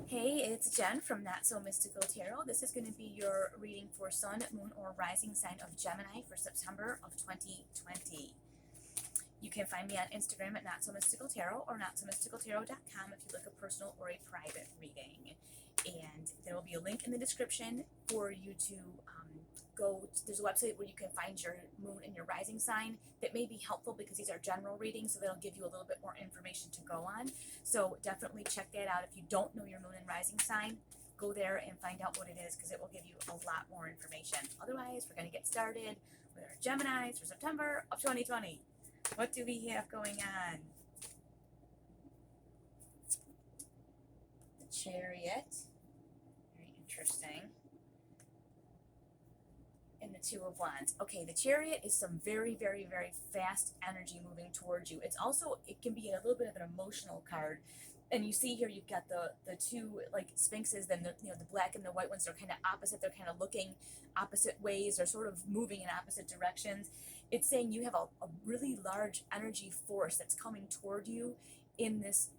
Hey, it's Jen from Not So Mystical Tarot. This is going to be your reading for Sun, Moon, or Rising sign of Gemini for September of 2020. You can find me on Instagram at Not So Mystical Tarot or notsomysticaltarot.com if you like a personal or a private reading. And there will be a link in the description for you to there's a website where you can find your moon and your rising sign that may be helpful because these are general readings, so they'll give you a little bit more information to go on. So definitely check that out. If you don't know your moon and rising sign, go there and find out what it is because it will give you a lot more information. Otherwise, we're going to get started with our Geminis for September of 2020. What do we have going on? The Chariot. Very interesting. And the Two of Wands. Okay, the Chariot is some very, very, very fast energy moving towards you. It's also, it can be a little bit of an emotional card. And you see here, you've got the two like sphinxes, then the black and the white ones are kind of opposite. They're kind of looking opposite ways or sort of moving in opposite directions. It's saying you have a really large energy force that's coming toward you in this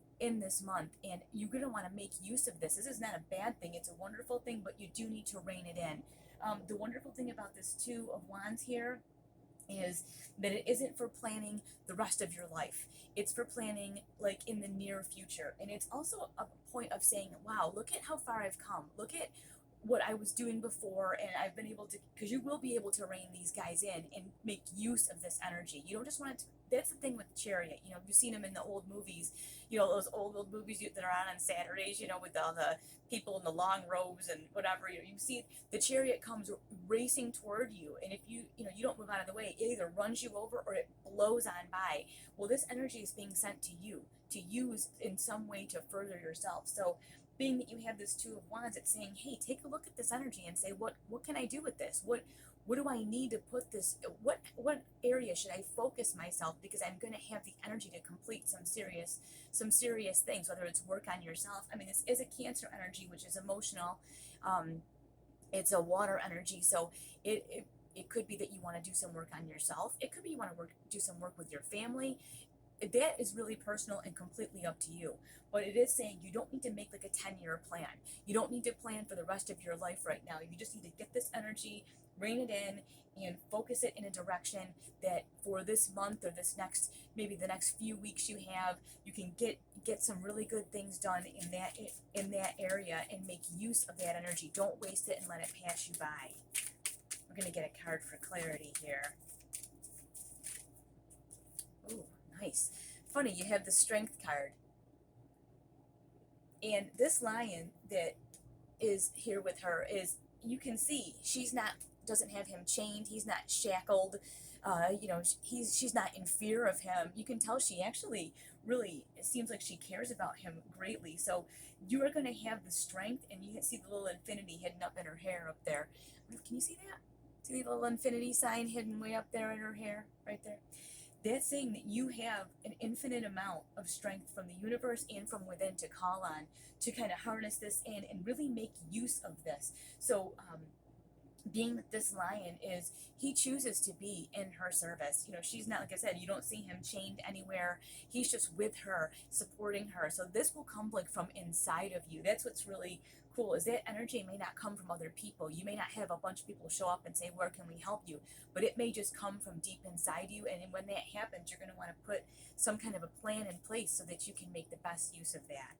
month, and you're going to want to make use of this. This is not a bad thing. It's a wonderful thing, but you do need to rein it in. The wonderful thing about this Two of Wands here is that it isn't for planning the rest of your life. It's for planning like in the near future. And it's also a point of saying, wow, look at how far I've come. Look at what I was doing before, and I've been able to, because you will be able to rein these guys in and make use of this energy. You don't just want to, that's the thing with Chariot. You've seen them in the old movies, those old movies that are on Saturdays, with all the people in the long robes and whatever. You see the Chariot comes racing toward you, and if you don't move out of the way, it either runs you over or it blows on by. Well, this energy is being sent to you to use in some way to further yourself. So being that you have this Two of Wands, it's saying, hey, take a look at this energy and say, what can I do with this? What do I need to put this, what area should I focus myself, because I'm going to have the energy to complete some serious things, whether it's work on yourself. I mean, this is a Cancer energy, which is emotional. It's a water energy, so it could be that you want to do some work on yourself. It could be you want to do some work with your family. That is really personal and completely up to you. But it is saying you don't need to make like a 10-year plan. You don't need to plan for the rest of your life right now. You just need to get this energy, rein it in, and focus it in a direction that for this month or maybe the next few weeks you can get some really good things done in that area and make use of that energy. Don't waste it and let it pass you by. We're going to get a card for clarity here. Ooh, nice. Funny, you have the Strength card. And this lion that is here with her is, you can see, doesn't have him chained. He's not shackled. She's not in fear of him. You can tell she actually really, it seems like she cares about him greatly. So you are going to have the strength, and you can see the little infinity hidden up in her hair up there. Can you see that? See the little infinity sign hidden way up there in her hair, right there? That's saying that you have an infinite amount of strength from the universe and from within to call on, to kind of harness this in and really make use of this. So being that this lion he chooses to be in her service. She's not, like I said, you don't see him chained anywhere. He's just with her, supporting her. So this will come like from inside of you. That's what's really cool, is that energy may not come from other people. You may not have a bunch of people show up and say, where can we help you? But it may just come from deep inside you. And when that happens, you're going to want to put some kind of a plan in place so that you can make the best use of that.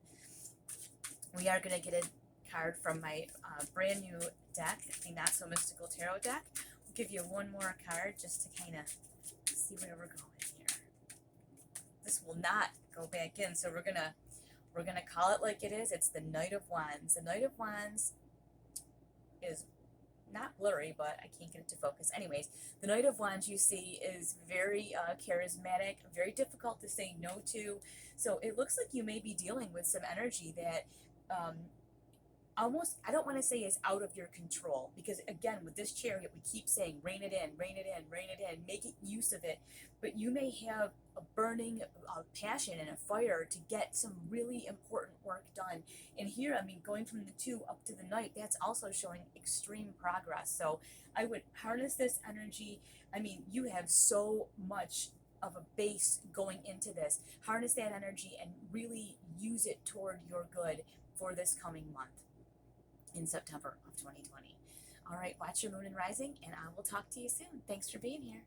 We are going to get a card from my brand new deck, the Not So Mystical Tarot deck. We'll give you one more card just to kind of see where we're going here. This will not go back in, so we're gonna call it like it is. It's the Knight of Wands. The Knight of Wands is not blurry, but I can't get it to focus. Anyways, the Knight of Wands, you see, is very charismatic, very difficult to say no to. So it looks like you may be dealing with some energy that almost, I don't want to say is out of your control, because again, with this Chariot, we keep saying rein it in, rein it in, rein it in, make use of it. But you may have a burning passion and a fire to get some really important work done. And here, I mean, going from the Two up to the Knight, that's also showing extreme progress. So I would harness this energy. I mean, you have so much of a base going into this. Harness that energy and really use it toward your good for this coming month in September of 2020. All right, watch your moon and rising, and I will talk to you soon. Thanks for being here.